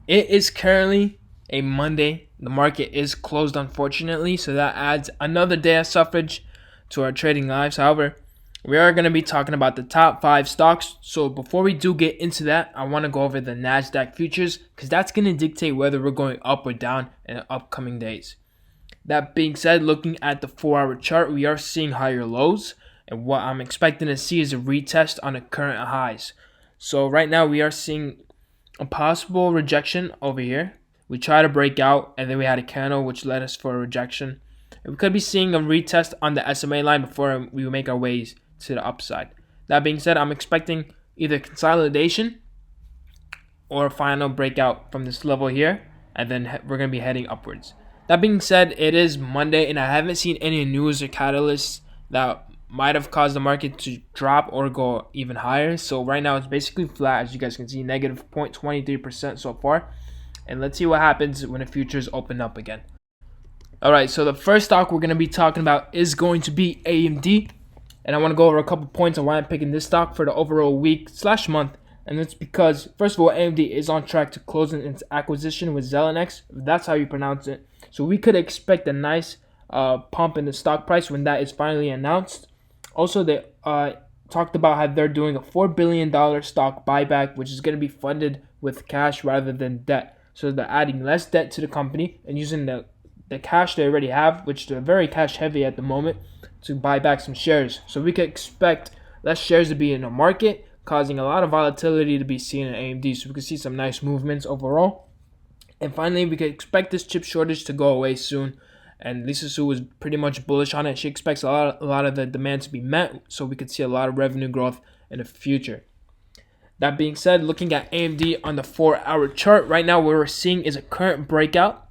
It is currently a Monday. The market is closed, unfortunately, so that adds another day of suffrage to our trading lives. However, we are going to be talking about the top 5 stocks. So before we do get into that, I want to go over the NASDAQ futures because that's going to dictate whether we're going up or down in the upcoming days. That being said, looking at the 4-hour chart, we are seeing higher lows, and what I'm expecting to see is a retest on the current highs. So right now we are seeing a possible rejection over here. We try to break out, and then we had a candle which led us for a rejection. And we could be seeing a retest on the SMA line before we make our ways to the upside. That being said, I'm expecting either consolidation or a final breakout from this level here, and then we're going to be heading upwards. That being said, it is Monday, and I haven't seen any news or catalysts that might have caused the market to drop or go even higher. So right now it's basically flat, as you guys can see, negative 0.23% so far. And let's see what happens when the futures open up again. Alright, so the first stock we're going to be talking about is going to be AMD. And I want to go over a couple points on why I'm picking this stock for the overall week/month. And that's because, first of all, AMD is on track to closing its acquisition with Zelnex. That's how you pronounce it. So we could expect a nice pump in the stock price when that is finally announced. Also, they talked about how they're doing a $4 billion stock buyback, which is going to be funded with cash rather than debt. So they're adding less debt to the company and using the cash they already have, which they're very cash heavy at the moment, to buy back some shares. So we could expect less shares to be in the market, causing a lot of volatility to be seen in AMD. So we could see some nice movements overall. And finally, we could expect this chip shortage to go away soon. And Lisa Su was pretty much bullish on it. She expects a lot of the demand to be met, so we could see a lot of revenue growth in the future. That being said, looking at AMD on the 4-hour chart, right now what we're seeing is a current breakout.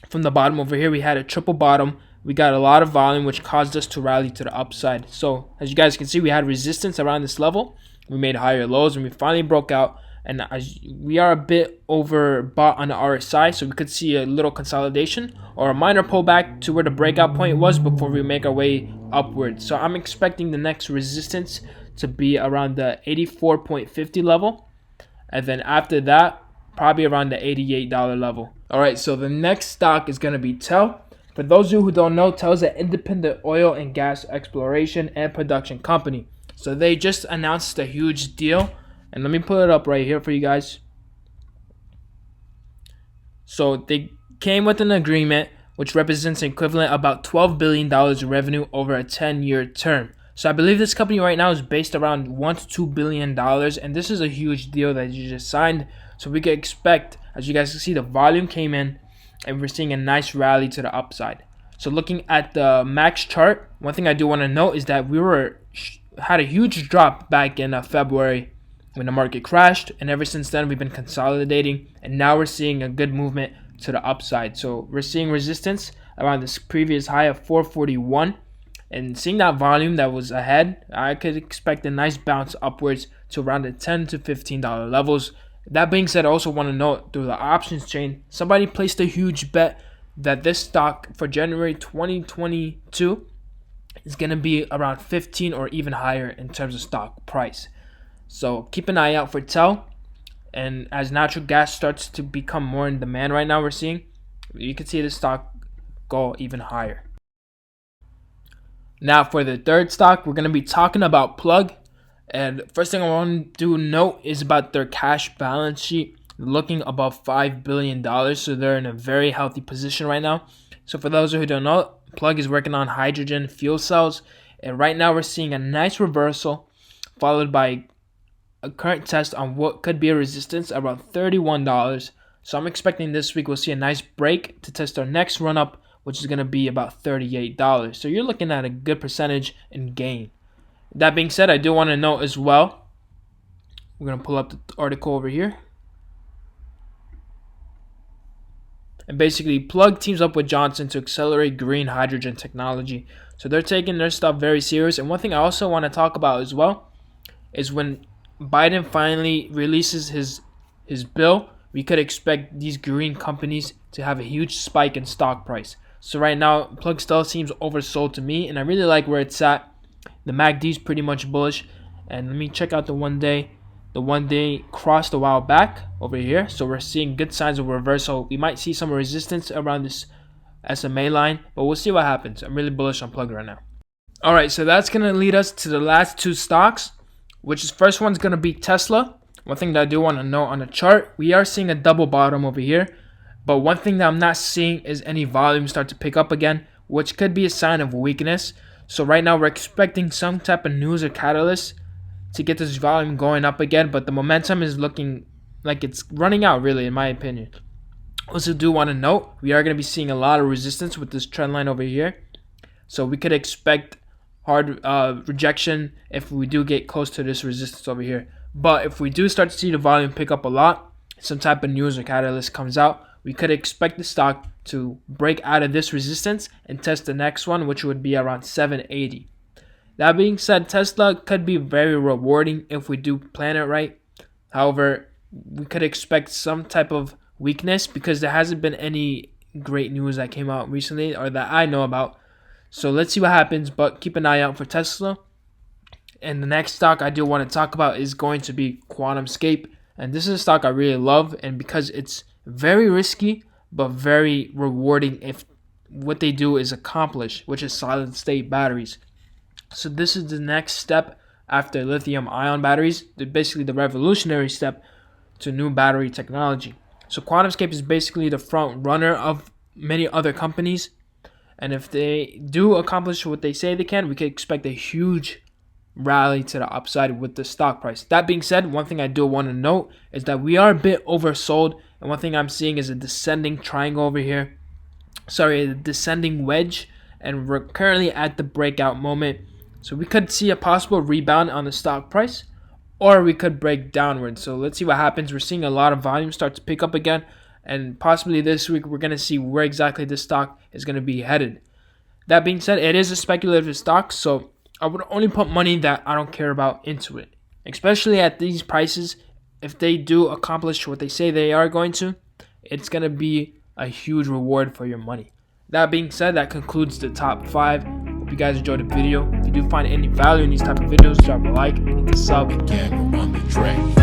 From the bottom over here, we had a triple bottom. We got a lot of volume, which caused us to rally to the upside. So as you guys can see, we had resistance around this level. We made higher lows, and we finally broke out. And as we are a bit overbought on the RSI, so we could see a little consolidation or a minor pullback to where the breakout point was before we make our way upwards. So I'm expecting the next resistance to be around the 84.50 level, and then after that, probably around the $88 level. Alright, so the next stock is going to be TEL. For those of you who don't know, TEL is an independent oil and gas exploration and production company. So they just announced a huge deal. And let me pull it up right here for you guys. So they came with an agreement which represents an equivalent about $12 billion in revenue over a 10-year term. So I believe this company right now is based around $1 to $2 billion. And this is a huge deal that you just signed. So we can expect, as you guys can see, the volume came in and we're seeing a nice rally to the upside. So looking at the max chart, one thing I do want to note is that we had a huge drop back in February when the market crashed, and ever since then we've been consolidating, and now we're seeing a good movement to the upside. So we're seeing resistance around this previous high of 441, and seeing that volume that was ahead, I could expect a nice bounce upwards to around the $10 to $15 levels. That being said, I also want to note through the options chain, somebody placed a huge bet that this stock for January 2022 is going to be around 15 or even higher in terms of stock price. So keep an eye out for TEL, and as natural gas starts to become more in demand right now, we're seeing, you can see the stock go even higher. Now for the third stock, we're going to be talking about Plug. And first thing I want to note is about their cash balance sheet, looking above $5 billion. So they're in a very healthy position right now. So for those who don't know, Plug is working on hydrogen fuel cells, and right now we're seeing a nice reversal followed by a current test on what could be a resistance around $31. So I'm expecting this week we'll see a nice break to test our next run up, which is going to be about $38. So you're looking at a good percentage in gain. That being said, I do want to note as well, we're going to pull up the article over here. And basically, Plug teams up with Johnson to accelerate green hydrogen technology. So they're taking their stuff very serious. And one thing I also want to talk about as well is when Biden finally releases his bill, we could expect these green companies to have a huge spike in stock price. So right now, Plug still seems oversold to me, and I really like where it's at. The MACD is pretty much bullish, and let me check out the 1 day. The 1-day crossed a while back over here, so we're seeing good signs of reversal. We might see some resistance around this SMA line, but we'll see what happens. I'm really bullish on plug right now. All right, so that's going to lead us to the last two stocks, which is first one's going to be Tesla. One thing that I do want to note on the chart, we are seeing a double bottom over here, but one thing that I'm not seeing is any volume start to pick up again, which could be a sign of weakness. So right now we're expecting some type of news or catalyst to get this volume going up again, but the momentum is looking like it's running out, really, in my opinion. Also do want to note, we are going to be seeing a lot of resistance with this trend line over here, so we could expect hard rejection if we do get close to this resistance over here. But if we do start to see the volume pick up a lot, some type of news or catalyst comes out, we could expect the stock to break out of this resistance and test the next one, which would be around 780. That being said, Tesla could be very rewarding if we do plan it right. However, we could expect some type of weakness because there hasn't been any great news that came out recently or that I know about. So let's see what happens, but keep an eye out for Tesla. And the next stock I do want to talk about is going to be QuantumScape. And this is a stock I really love, and because it's very risky but very rewarding if what they do is accomplished, which is solid state batteries. So this is the next step after lithium ion batteries, basically the revolutionary step to new battery technology. So QuantumScape is basically the front runner of many other companies, and if they do accomplish what they say they can, we could expect a huge rally to the upside with the stock price. That being said, one thing I do want to note is that we are a bit oversold, and one thing I'm seeing is a descending triangle over here. Sorry, a descending wedge, and we're currently at the breakout moment. So we could see a possible rebound on the stock price, or we could break downward. So let's see what happens. We're seeing a lot of volume start to pick up again, and possibly this week we're going to see where exactly this stock is going to be headed. That being said, it is a speculative stock, so I would only put money that I don't care about into it, especially at these prices. If they do accomplish what they say they are going to, it's going to be a huge reward for your money. That being said, that concludes the top 5. Hope you guys enjoyed the video. If you do find any value in these type of videos, drop a like, hit the sub. Again, on the track.